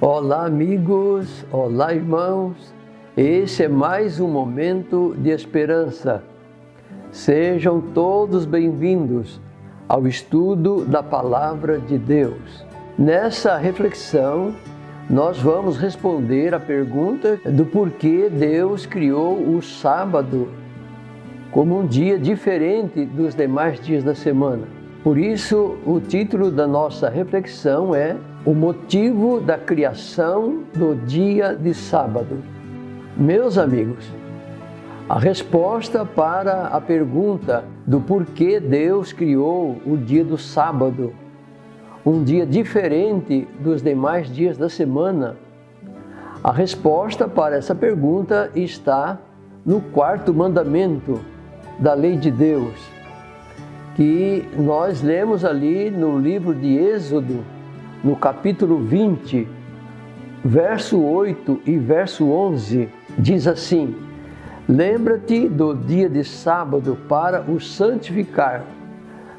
Olá, amigos, olá, irmãos. Esse é mais um momento de esperança. Sejam todos bem-vindos ao estudo da Palavra de Deus. Nessa reflexão, nós vamos responder a pergunta do porquê Deus criou o sábado como um dia diferente dos demais dias da semana. Por isso, o título da nossa reflexão é o motivo da criação do dia de sábado. Meus amigos, a resposta para a pergunta do porquê Deus criou o dia do sábado, um dia diferente dos demais dias da semana, a resposta para essa pergunta está no quarto mandamento da lei de Deus, que nós lemos ali no livro de Êxodo, no capítulo 20, verso 8 e verso 11, diz assim: lembra-te do dia de sábado para o santificar.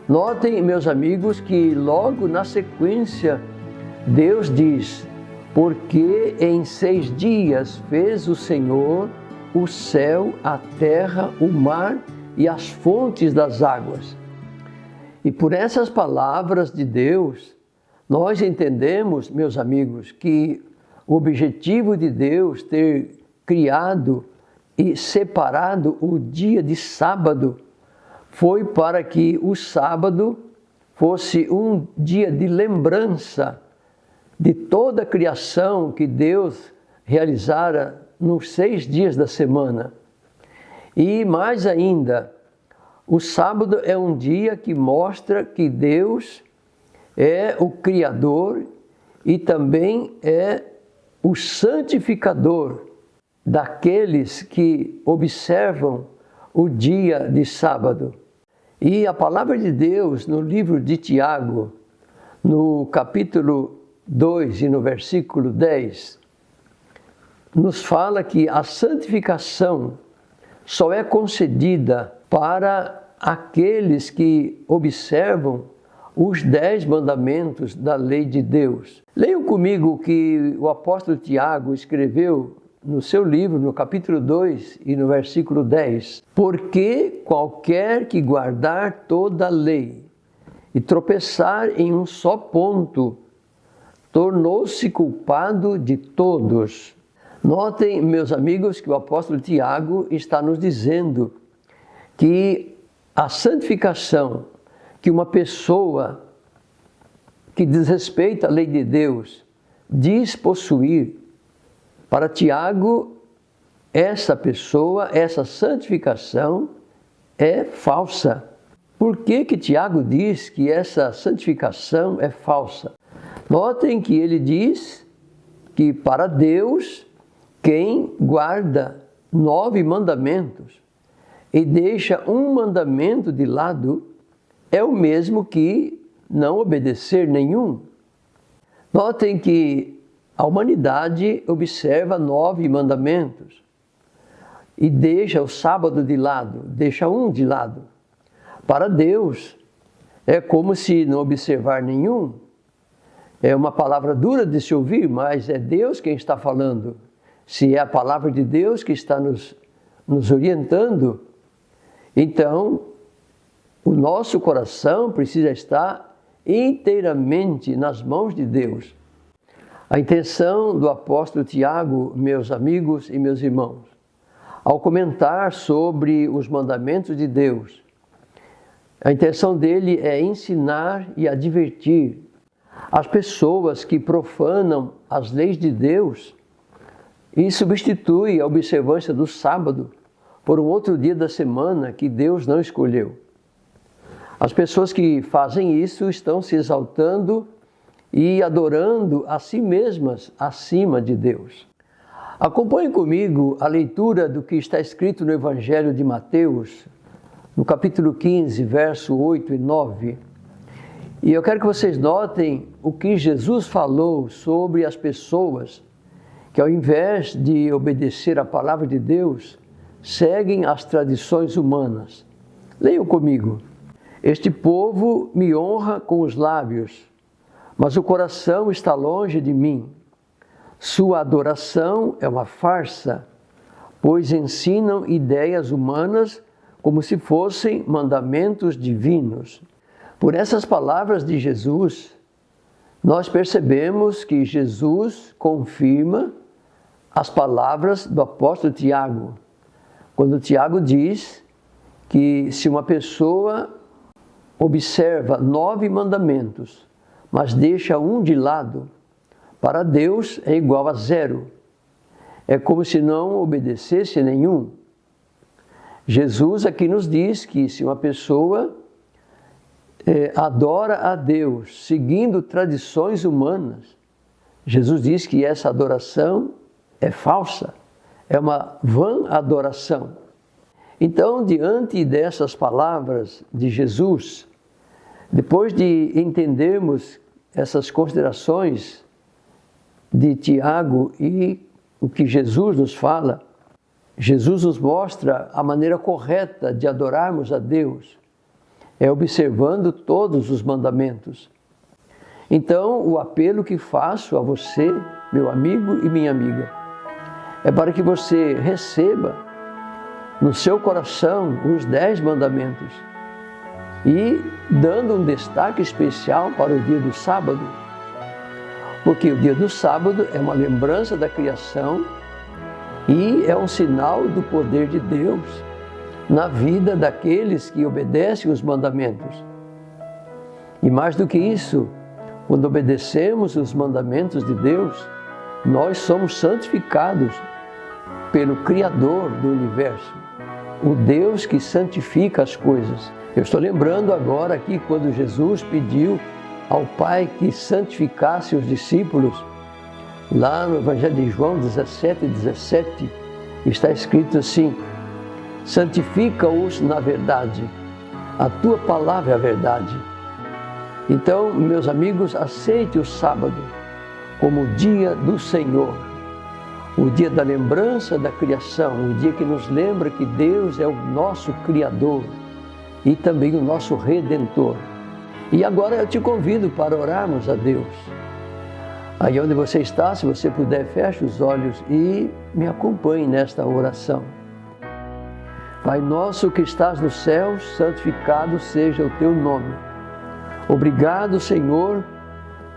Notem, meus amigos, que logo na sequência Deus diz: porque em 6 dias fez o Senhor o céu, a terra, o mar e as fontes das águas. E por essas palavras de Deus, nós entendemos, meus amigos, que o objetivo de Deus ter criado e separado o dia de sábado foi para que o sábado fosse um dia de lembrança de toda a criação que Deus realizara nos 6 dias da semana. E mais ainda, o sábado é um dia que mostra que Deus é o Criador e também é o santificador daqueles que observam o dia de sábado. E a palavra de Deus no livro de Tiago, no capítulo 2 e no versículo 10, nos fala que a santificação só é concedida para aqueles que observam os 10 mandamentos da lei de Deus. Leiam comigo o que o apóstolo Tiago escreveu no seu livro, no capítulo 2 e no versículo 10. Porque qualquer que guardar toda a lei e tropeçar em um só ponto, tornou-se culpado de todos. Notem, meus amigos, que o apóstolo Tiago está nos dizendo que a santificação que uma pessoa que desrespeita a lei de Deus diz possuir, para Tiago, essa pessoa, essa santificação é falsa. Por que Tiago diz que essa santificação é falsa? Notem que ele diz que para Deus, quem guarda 9 mandamentos e deixa um mandamento de lado, é o mesmo que não obedecer nenhum. Notem que a humanidade observa 9 mandamentos e deixa o sábado de lado, deixa um de lado. Para Deus, é como se não observar nenhum. É uma palavra dura de se ouvir, mas é Deus quem está falando. Se é a palavra de Deus que está nos orientando, então o nosso coração precisa estar inteiramente nas mãos de Deus. A intenção do apóstolo Tiago, meus amigos e meus irmãos, ao comentar sobre os mandamentos de Deus, a intenção dele é ensinar e advertir as pessoas que profanam as leis de Deus e substituem a observância do sábado por um outro dia da semana que Deus não escolheu. As pessoas que fazem isso estão se exaltando e adorando a si mesmas acima de Deus. Acompanhe comigo a leitura do que está escrito no Evangelho de Mateus, no capítulo 15, verso 8 e 9. E eu quero que vocês notem o que Jesus falou sobre as pessoas que, ao invés de obedecer à palavra de Deus, seguem as tradições humanas. Leiam comigo. Este povo me honra com os lábios, mas o coração está longe de mim. Sua adoração é uma farsa, pois ensinam ideias humanas como se fossem mandamentos divinos. Por essas palavras de Jesus, nós percebemos que Jesus confirma as palavras do apóstolo Tiago, quando Tiago diz que se uma pessoa observa 9 mandamentos, mas deixa um de lado, para Deus é igual a 0. É como se não obedecesse nenhum. Jesus aqui nos diz que se uma pessoa adora a Deus seguindo tradições humanas, Jesus diz que essa adoração é falsa, é uma vã adoração. Então, diante dessas palavras de Jesus, depois de entendermos essas considerações de Tiago e o que Jesus nos fala, Jesus nos mostra a maneira correta de adorarmos a Deus, é observando todos os mandamentos. Então, o apelo que faço a você, meu amigo e minha amiga, é para que você receba no seu coração os 10 mandamentos e dando um destaque especial para o dia do sábado, porque o dia do sábado é uma lembrança da criação e é um sinal do poder de Deus na vida daqueles que obedecem os mandamentos. E mais do que isso, quando obedecemos os mandamentos de Deus, nós somos santificados pelo Criador do universo, o Deus que santifica as coisas. Eu estou lembrando agora aqui quando Jesus pediu ao Pai que santificasse os discípulos, lá no Evangelho de João 17:17, está escrito assim: santifica-os na verdade, a tua palavra é a verdade. Então, meus amigos, aceite o sábado como o dia do Senhor, o dia da lembrança da criação, o dia que nos lembra que Deus é o nosso Criador e também o nosso Redentor. E agora eu te convido para orarmos a Deus. Aí onde você está, se você puder, feche os olhos e me acompanhe nesta oração. Pai nosso que estás nos céus, santificado seja o teu nome. Obrigado, Senhor,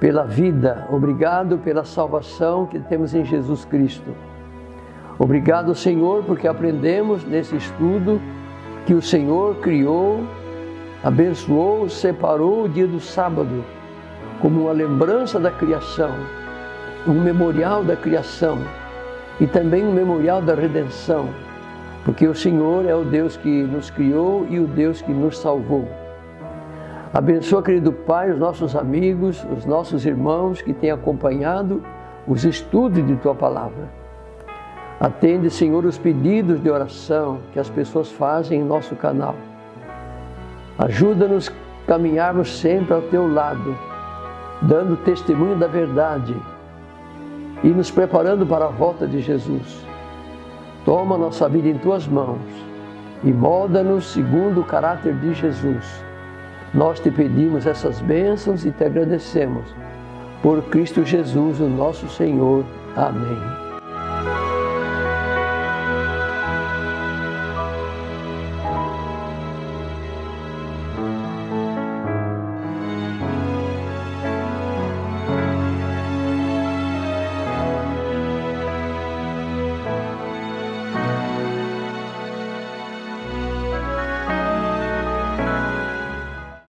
pela vida, obrigado pela salvação que temos em Jesus Cristo. Obrigado, Senhor, porque aprendemos nesse estudo que o Senhor criou, abençoou, separou o dia do sábado como uma lembrança da criação, um memorial da criação e também um memorial da redenção, porque o Senhor é o Deus que nos criou e o Deus que nos salvou. Abençoa, querido Pai, os nossos amigos, os nossos irmãos que têm acompanhado os estudos de Tua Palavra. Atende, Senhor, os pedidos de oração que as pessoas fazem em nosso canal. Ajuda-nos a caminharmos sempre ao Teu lado, dando testemunho da verdade e nos preparando para a volta de Jesus. Toma nossa vida em Tuas mãos e molda-nos segundo o caráter de Jesus. Nós te pedimos essas bênçãos e te agradecemos. Por Cristo Jesus, o nosso Senhor. Amém.